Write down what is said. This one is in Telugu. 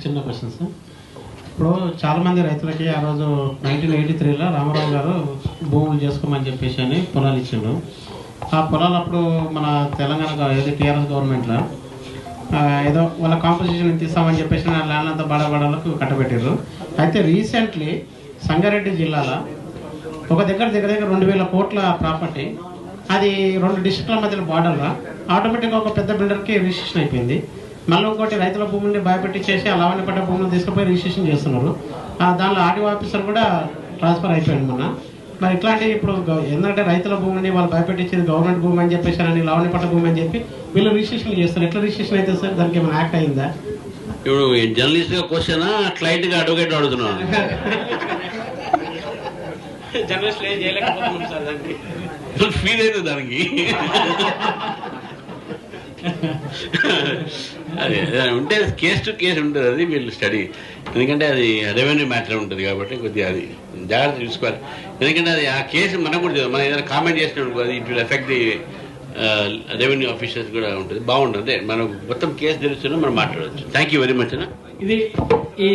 చిన్న క్వశ్చన్ సార్. ఇప్పుడు చాలామంది రైతులకి ఆ రోజు 1983లో రామారావు గారు భూములు చేసుకోమని చెప్పేసి అని పొలాలు ఇచ్చిండు. ఆ పొలాలు అప్పుడు మన తెలంగాణ ఏదో టీఆర్ఎస్ గవర్నమెంట్లో ఏదో వాళ్ళ కాంపోజిషన్ ఎంత ఇస్తామని చెప్పేసి ల్యాండ్ అంతా బడబడలకు కట్టబెట్టారు. అయితే రీసెంట్లీ సంగారెడ్డి జిల్లాలో ఒక దగ్గర 2,000 కోట్ల ప్రాపర్టీ, అది 2 డిస్ట్రిక్ట్ల మధ్యలో బార్డర్లో ఆటోమేటిక్గా ఒక పెద్ద బిల్డర్కి రిజిస్ట్రేషన్ అయిపోయింది. మళ్ళీ ఇంకోటి రైతుల భూముల్ని భయపెట్టించేసి ఆ లావణ్యపడ్డ భూములు తీసుకుపోయి రిజిస్ట్రేషన్ చేస్తున్నారు. దానిలో ఆర్డీఓ ఆఫీసర్ కూడా ట్రాన్స్ఫర్ అయిపోయాడు మొన్న. మరి ఇట్లాంటి ఇప్పుడు ఎందుకంటే రైతుల భూమిని వాళ్ళు భయపెట్టించేది గవర్నమెంట్ భూమి అని చెప్పేసి అని లావణ్యపట్ట భూమి అని చెప్పి వీళ్ళు రిజిస్ట్రేషన్ చేస్తారు. ఎట్లా రిజిస్ట్రేషన్ అయితే సార్ దానికి ఏమైనా యాక్ట్ అయిందా? ఇప్పుడు జర్నలిస్ట్గా క్వశ్చనా క్లయింట్గా అడ్వకేట్ అడుగుతున్నాను? జర్నలిస్ట్ ఏం చేయలేకపోతున్నాం సార్ దానికి. ఫీల్ అవుతుంది దానికి. అదే ఉంటే కేసు టు కేసు ఉంటుంది, అది వీళ్ళు స్టడీ. ఎందుకంటే అది రెవెన్యూ మ్యాటర్ ఉంటుంది కాబట్టి కొద్దిగా అది జాగ్రత్త చూసుకోవాలి. ఎందుకంటే అది ఆ కేసు మనకు కూడా మనం ఏదైనా కామెంట్ చేసినప్పుడు అది it will effect the revenue officers కూడా ఉంటుంది. బాగుంటుంది. మనం మొత్తం కేసు తెలుస్తున్నా మనం మాట్లాడవచ్చు. థ్యాంక్ యూ వెరీ మచ్ అన్న. ఇది ఈ